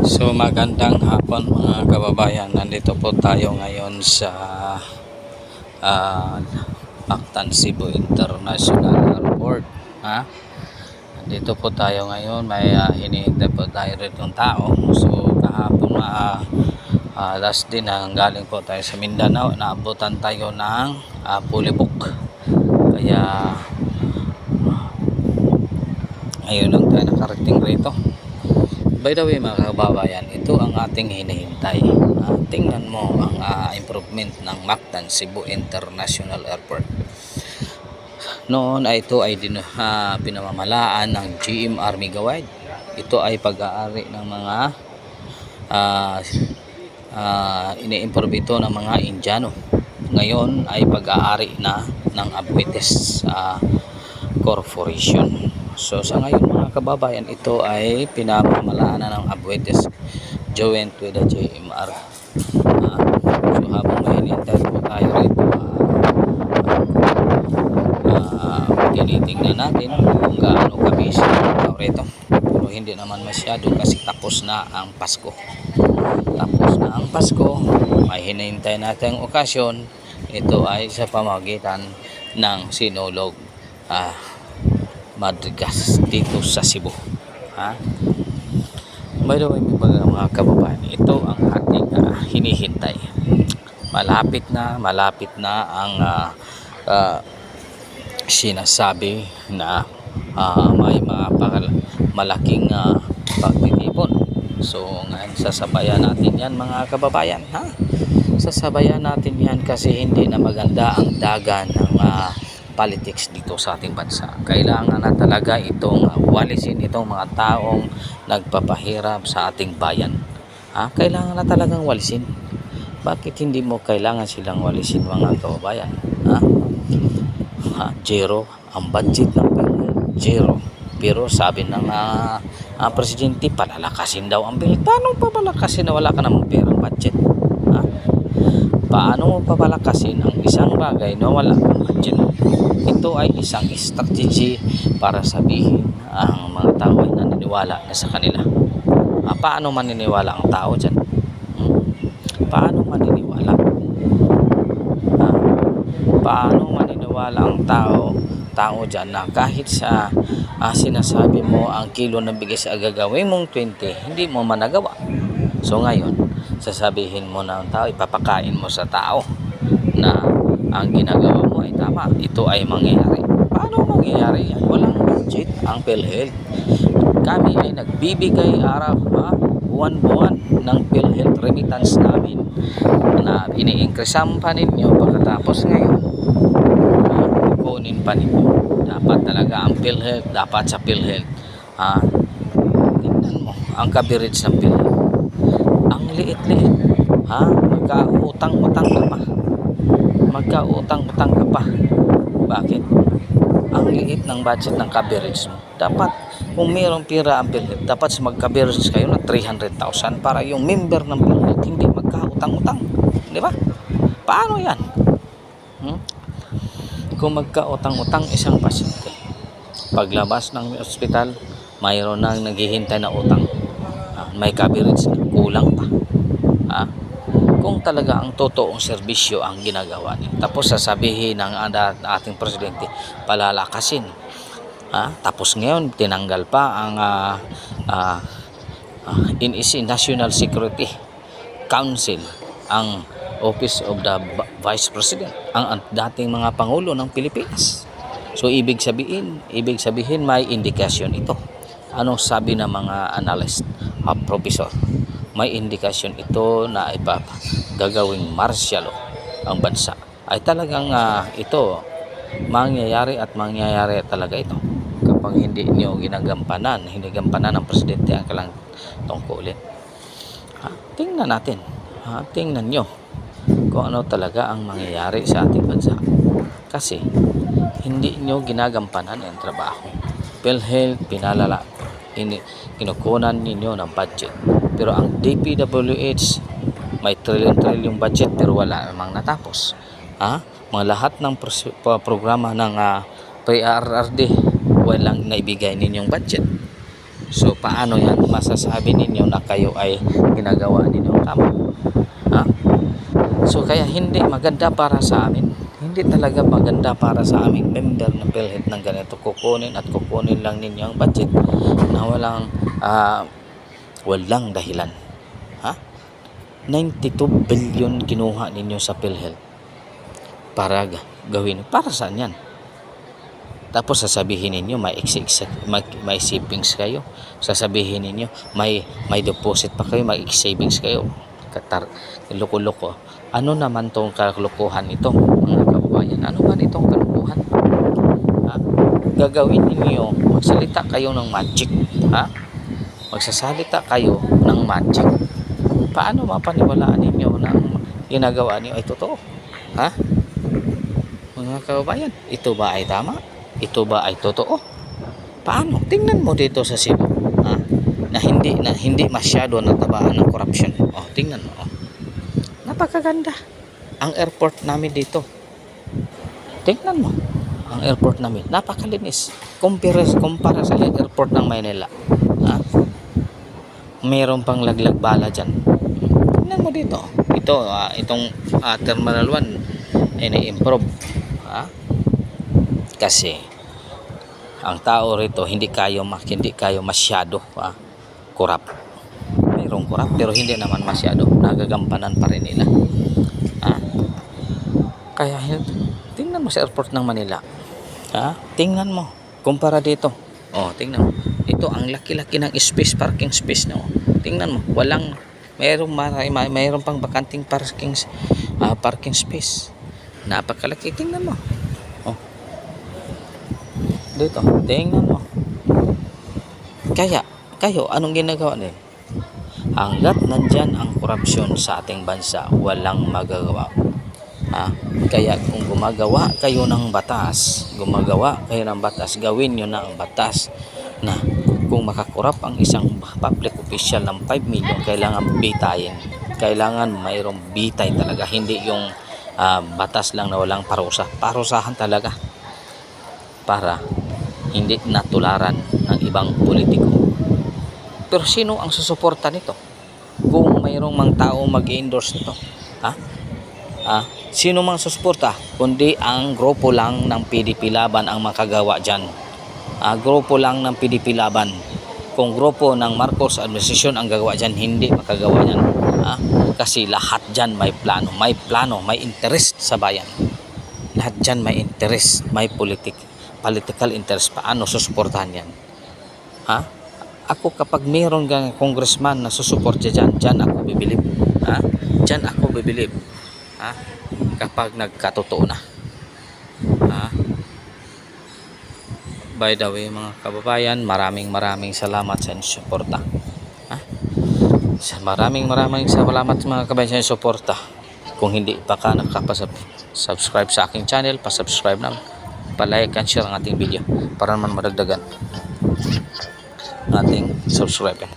So magandang hapon mga kababayan. Nandito po tayo ngayon sa Mactan Cebu International Airport. Nandito po tayo ngayon. May hinihintay po tayo rito ng tao. So kahapon last din galing po tayo sa Mindanao. Naabutan tayo ng Pulibok. Kaya ngayon lang tayo nakarating rito. By the way mga kababayan, ito ang ating hinihintay. Tingnan mo ang improvement ng Mactan Cebu International Airport. Noon ay ito ay pinamamalaan ng GM Army Gawad. Ito ay pag-aari ng mga ini-improve ito ng mga Indiano. Ngayon ay pag-aari na ng Abuetes Corporation. So sa ngayon mga kababayan, ito ay pinamamalaanan ng Abuetes joint with the JMR. So habang hinihintay po tayo rito, tinitingnan natin kung gaano kabisi tayo rito. Pero hindi naman masyado kasi tapos na ang Pasko. Tapos na ang Pasko, may hinihintay natin ang okasyon. Ito ay sa pamamagitan ng Sinulog Madrigas dito sa Cebu. By the way mga kababayan, ito ang ating hinihintay. Malapit na ang sinasabi na may mga malaking pagtitipon. So ngayon sasabayan natin yan mga kababayan. Sasabayan natin yan kasi hindi na maganda ang dagan ng politics dito sa ating bansa. Kailangan na talaga itong walisin itong mga taong nagpapahirap sa ating bayan. Kailangan na talagang walisin. Bakit hindi mo kailangan silang walisin mga kababayan? Zero ang budget ng zero. Pero sabi ng presidente, palalakasin daw ang bill. Paano papalakasin na wala ka namang perang budget? Paano mo papalakasin ang isang bagay na wala kang budget? Ito ay isang strategy para sabihin ang mga tao ay naniniwala na sa kanila. Paano maniniwala ang tao dyan? Paano maniniwala? Paano maniniwala ang tao dyan na kahit sa sinasabi mo ang kilo ng bigas ay gagawin mong 20, hindi mo managawa. So ngayon, sasabihin mo na ang tao, ipapakain mo sa tao na ang ginagawa mo ay tama, ito ay mangyayari. Paano mangyayari yan? Walang budget ang PhilHealth. Kami ay nagbibigay buwan-buwan ng PhilHealth remittance namin na ini-increasean pa ninyo pagkatapos ngayon kukunin pa ninyo. Dapat talaga ang PhilHealth, dapat sa PhilHealth tingnan mo ang coverage ng PhilHealth, ang liit-liit. Magkautang-utang ka pa. Bakit? Ang liit ng budget ng coverage mo. Dapat kung mayroong pira ang PhilHealth, dapat mag-coverage kayo ng 300,000 para yung member ng PhilHealth hindi magkautang-utang. Di ba? Paano yan? Kung magkautang-utang isang pasyente, paglabas ng ospital, mayroon nang naghihintay na utang, may coverage na, kulang pa. Kung talaga ang totoong serbisyo ang ginagawa niya, tapos sasabihin ng ating presidente, palalakasin. Tapos ngayon tinanggal pa ang NSC, National Security Council, ang Office of the Vice President, ang dating mga pangulo ng Pilipinas. So ibig sabihin may indikasyon ito. Anong sabi ng mga analyst, professor? May indikasyon ito na gagawing martial law ang bansa. Ay talagang ito mangyayari talaga ito kapag hindi niyo ginagampanan ng presidente ang kailang tungkulin. Tingnan natin. Tingnan nyo kung ano talaga ang mangyayari sa ating bansa. Kasi hindi nyo ginagampanan ang trabaho. PhilHealth, kinukunan ninyo ng budget. Pero ang DPWH may trillion budget pero wala namang natapos. Mga lahat ng programa ng PRRD walang naibigay ninyong budget. So paano yan masasabi ninyo na kayo ay ginagawa ninyo tama? Ha? So kaya hindi maganda para sa amin. Hindi talaga maganda para sa aming member ng PhilHealth ng ganito. Kukunin lang ninyo ang budget na walang dahilan. Ha? 92 billion kinuha ninyo sa PhilHealth para gawin. Para saan yan? Tapos sasabihin ninyo may savings kayo. Sasabihin ninyo may deposit pa kayo, may savings kayo. Loko-loko. Ano naman tong kalukuhan ito, mga kababayan? Ano man itong kalukuhan? Ha? Gagawin ninyo, magsalita kayo ng magic. Ha? Magsasalita kayo ng magic. Paano mapaniwalaan ninyo na ang ginagawa niyo ay totoo? Ha? Mga kababayan, ito ba ay tama? Ito ba ay totoo? Paano? Tingnan mo dito sa Cebu, ha? Na hindi masyado natabaan ng corruption. Oh, tingnan mo. Oh. Napakaganda ang airport namin dito. Tingnan mo ang airport namin. Napakalinis. Kumpara sa airport ng Maynila. Ha? Mayroon pang laglag bala dyan. Tingnan mo dito. Itong Terminal 1 ini-improve. Ha? Kasi ang tao rito hindi kayo masyado corrupt. Mayroong corrupt pero hindi naman masyado, nagagampanan pa rin nila. Kaya tingnan mo sa airport ng Manila. Tingnan mo kumpara dito. Tingnan mo. Ito ang laki-laki ng parking space na. Tingnan mo, mayroong pang bakanting parking space. Napakalaki, tingnan mo. Dito, tingnan mo. Kaya, kayo, anong ginagawa nila? Hanggat nandyan ang korupsyon sa ating bansa, walang magagawa. Kaya kung gumagawa kayo ng batas, gawin nyo na ang batas na kung makakurap ang isang public official ng 5 million, kailangan bitayin. Kailangan mayroong bitay talaga, hindi yung batas lang na walang parusa. Parusahan talaga para hindi natularan ng ibang politiko. Pero sino ang susuporta nito? Kung mayroong mang tao mag-endorse nito, sino mang susuporta? Kundi ang grupo lang ng PDP Laban ang makagawa dyan. Grupo lang ng PDP Laban. Kung grupo ng Marcos administration ang gagawa dyan, hindi makagawa yan. Kasi lahat dyan may plano, may interest sa bayan. Lahat dyan may interest, may political interest. Paano susuportahan yan? Ako kapag mayroon kang congressman na susupport dyan ako bibilib. Dyan ako bibilib. Kapag nagkatotoo na. By the way, mga kababayan, maraming salamat sa inyong suporta. Maraming salamat mga kababayan sa suporta. Kung hindi pa ka nakapasubscribe sa aking channel, pasubscribe na. Pa-like and share ang ating video para naman madagdagan ating subscriber.